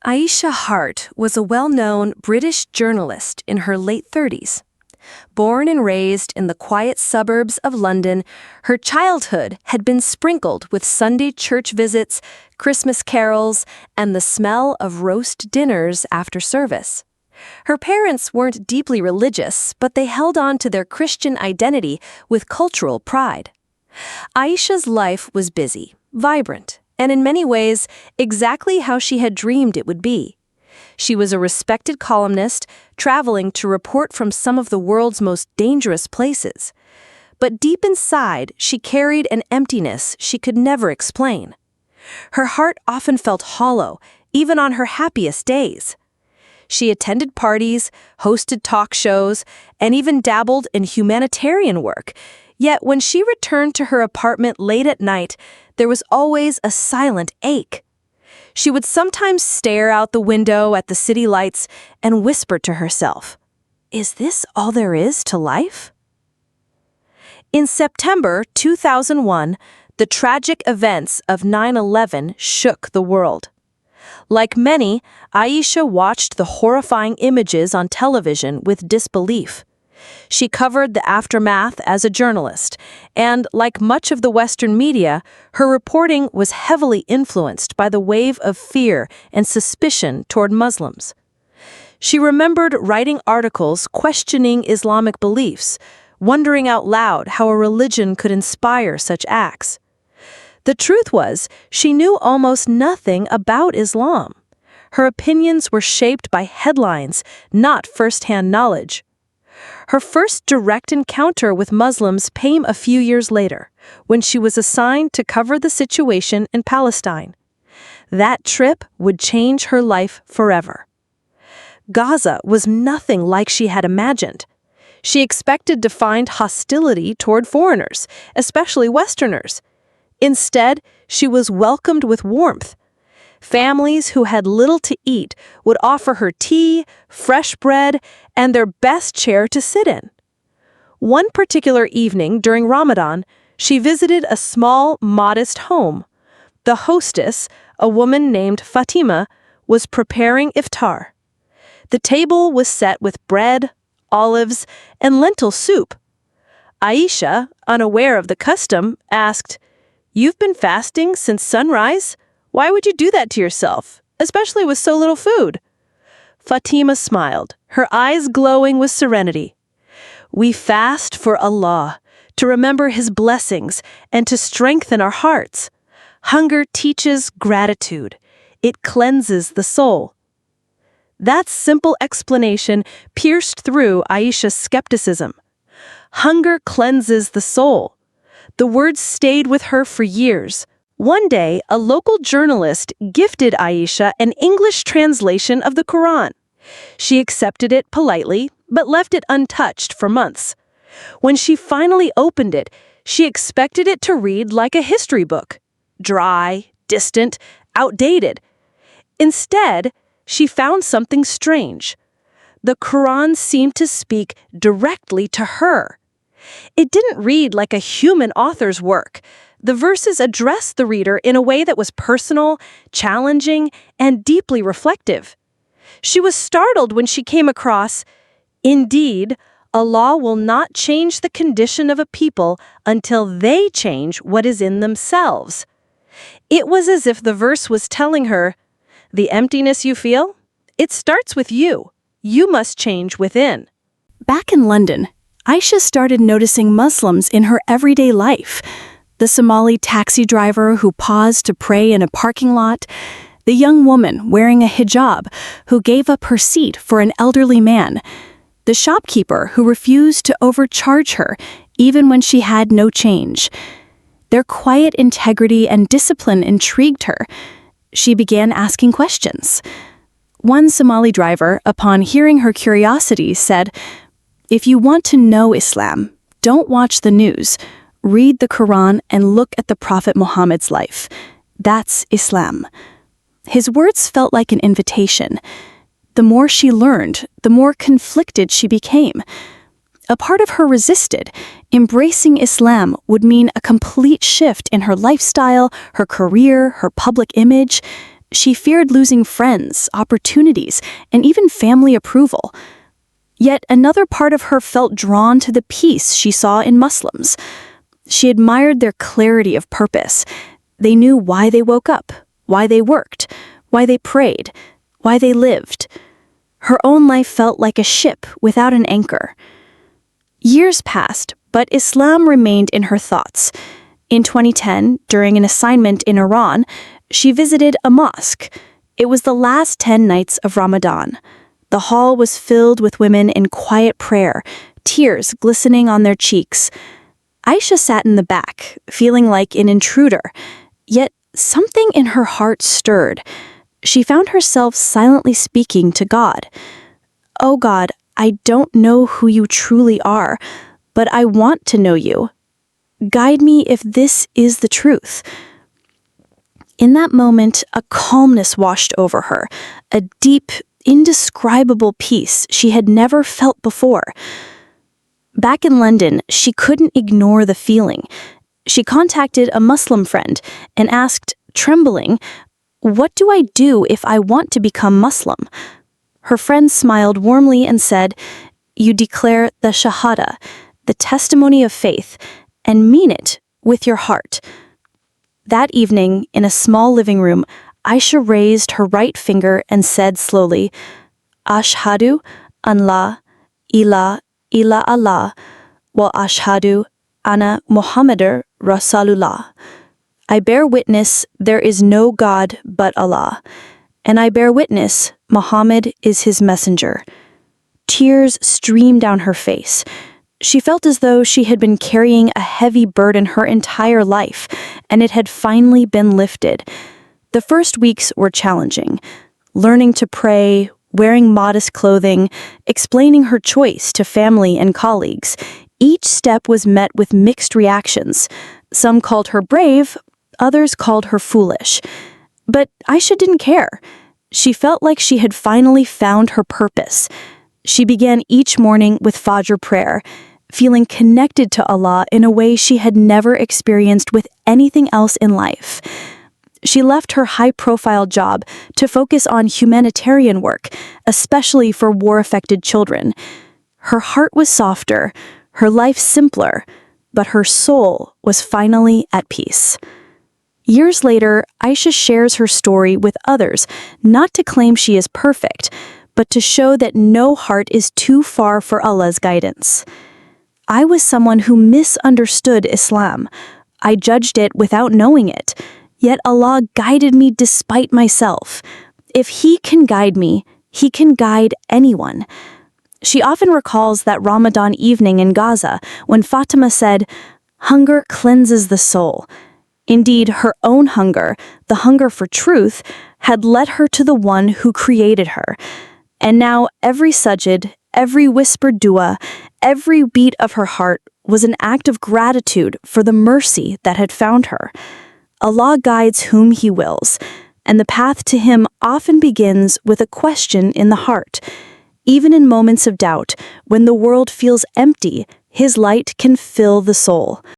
Aisha Hart was a well-known British journalist in her late 30s. Born and raised in the quiet suburbs of London, her childhood had been sprinkled with Sunday church visits, Christmas carols, and the smell of roast dinners after service. Her parents weren't deeply religious, but they held on to their Christian identity with cultural pride. Aisha's life was busy, vibrant, and in many ways, exactly how she had dreamed it would be. She was a respected columnist, traveling to report from some of the world's most dangerous places. But deep inside, she carried an emptiness she could never explain. Her heart often felt hollow, even on her happiest days. She attended parties, hosted talk shows, and even dabbled in humanitarian work. Yet when she returned to her apartment late at night, there was always a silent ache. She would sometimes stare out the window at the city lights and whisper to herself, "Is this all there is to life?" In September 2001, the tragic events of 9/11 shook the world. Like many, Aisha watched the horrifying images on television with disbelief. She covered the aftermath as a journalist, and like much of the Western media, her reporting was heavily influenced by the wave of fear and suspicion toward Muslims. She remembered writing articles questioning Islamic beliefs, wondering out loud how a religion could inspire such acts. The truth was, she knew almost nothing about Islam. Her opinions were shaped by headlines, not first-hand knowledge. Her first direct encounter with Muslims came a few years later, when she was assigned to cover the situation in Palestine. That trip would change her life forever. Gaza was nothing like she had imagined. She expected to find hostility toward foreigners, especially Westerners. Instead, she was welcomed with warmth. Families who had little to eat would offer her tea, fresh bread, and their best chair to sit in. One particular evening during Ramadan, she visited a small, modest home. The hostess, a woman named Fatima, was preparing iftar. The table was set with bread, olives, and lentil soup. Aisha, unaware of the custom, asked, "You've been fasting since sunrise? Why would you do that to yourself, especially with so little food?" Fatima smiled, her eyes glowing with serenity. "We fast for Allah, to remember His blessings and to strengthen our hearts. Hunger teaches gratitude. It cleanses the soul." That simple explanation pierced through Aisha's skepticism. Hunger cleanses the soul. The words stayed with her for years. One day, a local journalist gifted Aisha an English translation of the Quran. She accepted it politely, but left it untouched for months. When she finally opened it, she expected it to read like a history book, dry, distant, outdated. Instead, she found something strange. The Quran seemed to speak directly to her. It didn't read like a human author's work. The verses addressed the reader in a way that was personal, challenging, and deeply reflective. She was startled when she came across, "Indeed, Allah will not change the condition of a people until they change what is in themselves." It was as if the verse was telling her, "The emptiness you feel? It starts with you. You must change within." Back in London, Aisha started noticing Muslims in her everyday life. The Somali taxi driver who paused to pray in a parking lot, the young woman wearing a hijab who gave up her seat for an elderly man, the shopkeeper who refused to overcharge her even when she had no change. Their quiet integrity and discipline intrigued her. She began asking questions. One Somali driver, upon hearing her curiosity, said, "If you want to know Islam, don't watch the news. Read the Quran and look at the Prophet Muhammad's life. That's Islam." His words felt like an invitation. The more she learned, the more conflicted she became. A part of her resisted. Embracing Islam would mean a complete shift in her lifestyle, her career, her public image. She feared losing friends, opportunities, and even family approval. Yet another part of her felt drawn to the peace she saw in Muslims. She admired their clarity of purpose. They knew why they woke up, why they worked, why they prayed, why they lived. Her own life felt like a ship without an anchor. Years passed, but Islam remained in her thoughts. In 2010, during an assignment in Iran, she visited a mosque. It was the last 10 nights of Ramadan. The hall was filled with women in quiet prayer, tears glistening on their cheeks. Aisha sat in the back, feeling like an intruder. Yet something in her heart stirred. She found herself silently speaking to God. "Oh God, I don't know who you truly are, but I want to know you. Guide me if this is the truth." In that moment, a calmness washed over her, a deep, indescribable peace she had never felt before. Back in London, she couldn't ignore the feeling. She contacted a Muslim friend and asked, trembling, "What do I do if I want to become Muslim?" Her friend smiled warmly and said, "You declare the Shahada, the testimony of faith, and mean it with your heart." That evening, in a small living room, Aisha raised her right finger and said slowly, "Ashhadu an la ilaha illa Allah wa ashhadu anna Muhammadar Rasulullah." I bear witness there is no God but Allah, and I bear witness Muhammad is his messenger. Tears streamed down her face. She felt as though she had been carrying a heavy burden her entire life, and it had finally been lifted. The first weeks were challenging. Learning to pray, wearing modest clothing, explaining her choice to family and colleagues. Each step was met with mixed reactions. Some called her brave, others called her foolish. But Aisha didn't care. She felt like she had finally found her purpose. She began each morning with Fajr prayer, feeling connected to Allah in a way she had never experienced with anything else in life. She left her high-profile job to focus on humanitarian work, especially for war-affected children. Her heart was softer, her life simpler, but her soul was finally at peace. Years later, Aisha shares her story with others, not to claim she is perfect, but to show that no heart is too far for Allah's guidance. "I was someone who misunderstood Islam. I judged it without knowing it. Yet Allah guided me despite myself. If He can guide me, He can guide anyone." She often recalls that Ramadan evening in Gaza when Fatima said, "Hunger cleanses the soul." Indeed, her own hunger, the hunger for truth, had led her to the one who created her. And now every sajid, every whispered dua, every beat of her heart was an act of gratitude for the mercy that had found her. Allah guides whom He wills, and the path to Him often begins with a question in the heart. Even in moments of doubt, when the world feels empty, His light can fill the soul.